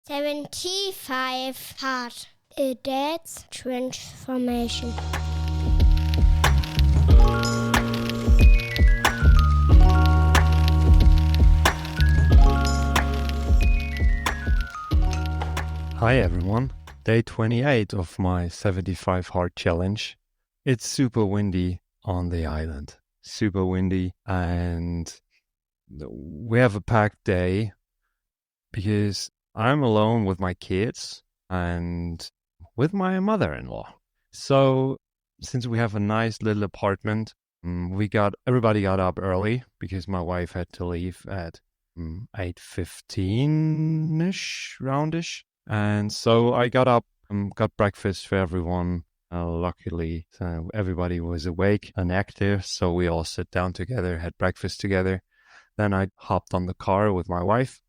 75 Hard. A Dad's Transformation. Hi everyone, day 28 of my 75 Hard challenge. It's super windy on the island, super windy, and we have a packed day because I'm alone with my kids and with my mother-in-law. So since we have a nice little apartment, everybody got up early because my wife had to leave at 8:15ish, roundish. And so I got up, got breakfast for everyone. Luckily, everybody was awake and active, so we all sat down together, had breakfast together. Then I hopped on the car with my wife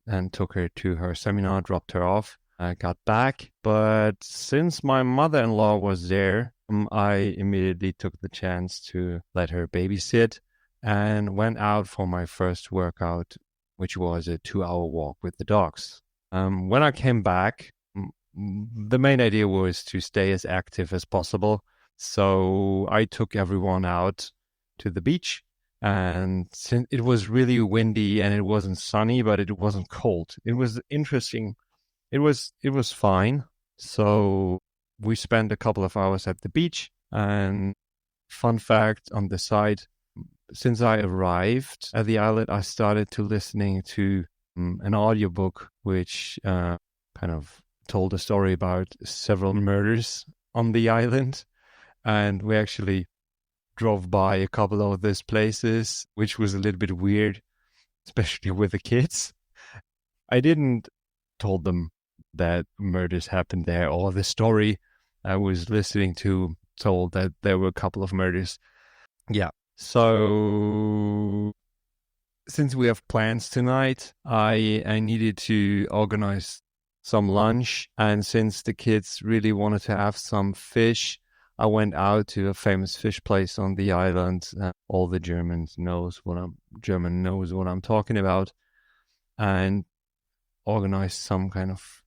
and took her to her seminar, dropped her off. I got back, but since my mother-in-law was there, I immediately took the chance to let her babysit and went out for my first workout, which was a 2-hour walk with the dogs. When I came back, the main idea was to stay as active as possible. So I took everyone out to the beach, and since it was really windy and it wasn't sunny, but it wasn't cold. It was interesting. It was fine. So we spent a couple of hours at the beach. And fun fact on the side, since I arrived at the island, I started to listening to an audiobook which kind of told a story about several murders on the island. And we actually drove by a couple of these places, which was a little bit weird, especially with the kids. I didn't told them that murders happened there, or the story I was listening to told that there were a couple of murders. Yeah. So since we have plans tonight, I needed to organize some lunch. And since the kids really wanted to have some fish, I went out to a famous fish place on the island. All the German knows what I'm talking about, and organized some kind of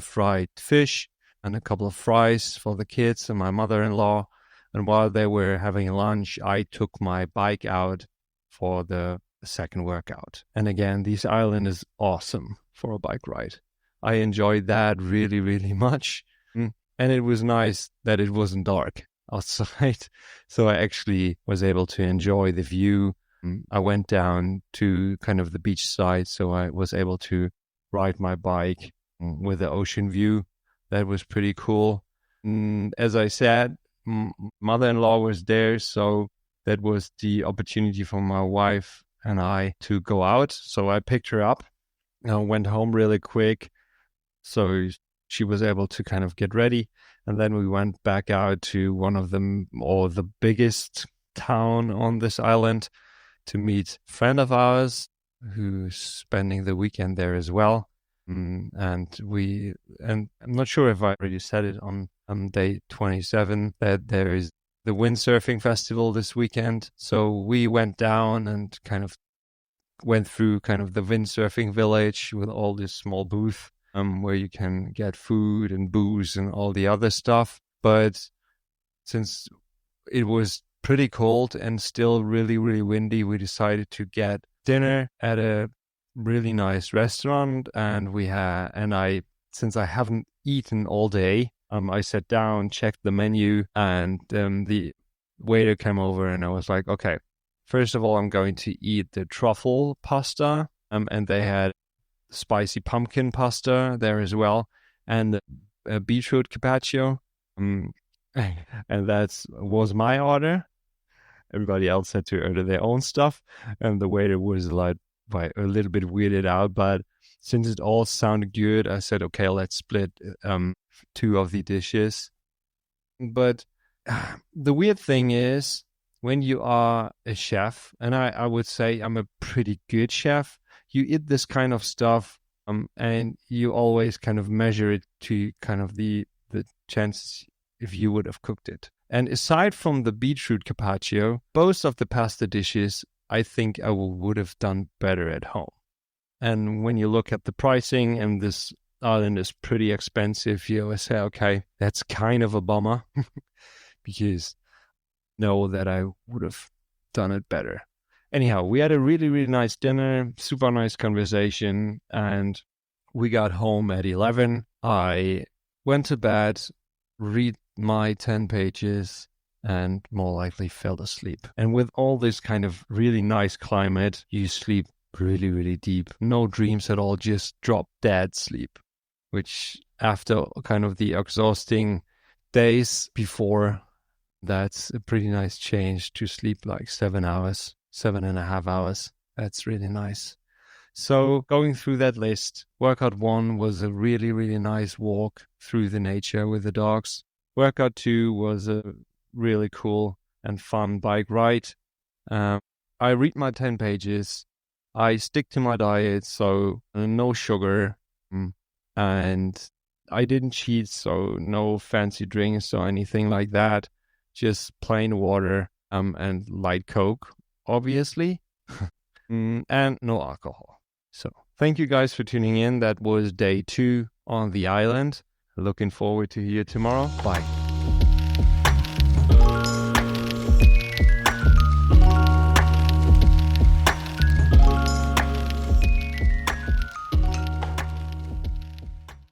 fried fish and a couple of fries for the kids and my mother-in-law. And while they were having lunch, I took my bike out for the second workout. And again, this island is awesome for a bike ride. I enjoyed that really, really much. And it was nice that it wasn't dark outside. So I actually was able to enjoy the view. I went down to kind of the beach side, so I was able to ride my bike with the ocean view. That was pretty cool. As I said, mother-in-law was there, so that was the opportunity for my wife and I to go out. So I picked her up. I went home really quick, so she was able to kind of get ready. And then we went back out to one of them, or the biggest town on this island, to meet a friend of ours who's spending the weekend there as well. And I'm not sure if I already said it on day 27 that there is the windsurfing festival this weekend. So we went down and kind of went through kind of the windsurfing village with all this small booth where you can get food and booze and all the other stuff. But since it was pretty cold and still really, really windy, we decided to get dinner at a really nice restaurant. And since I haven't eaten all day, I sat down, checked the menu, and the waiter came over, and I was like, okay, first of all, I'm going to eat the truffle pasta, and they had spicy pumpkin pasta there as well, and a beetroot Capraccio, and that was my order. Everybody else had to order their own stuff, and the waiter was like a little bit weirded out, but since it all sounded good, I said, okay, let's split 2 of the dishes. But the weird thing is, when you are a chef, and I would say I'm a pretty good chef, you eat this kind of stuff, and you always kind of measure it to kind of the chances if you would have cooked it. And aside from the beetroot Capraccio, most of the pasta dishes, I think I would have done better at home. And when you look at the pricing, and this island is pretty expensive, you always say, okay, that's kind of a bummer because know that I would have done it better. Anyhow, we had a really, really nice dinner, super nice conversation, and we got home at 11. I went to bed, read my 10 pages, and more likely fell asleep. And with all this kind of really nice climate, you sleep really, really deep. No dreams at all, just drop dead sleep, which after kind of the exhausting days before, that's a pretty nice change to sleep like 7 hours, 7.5 hours. That's really nice. So going through that list, workout 1 was a really, really nice walk through the nature with the dogs. Workout 2 was a really cool and fun bike ride. I read my 10 pages. I stick to my diet, so no sugar. And I didn't cheat, so no fancy drinks or anything like that. Just plain water and light Coke, obviously, and no alcohol. So thank you guys for tuning in. That was day 2 on the island. Looking forward to you tomorrow. Bye.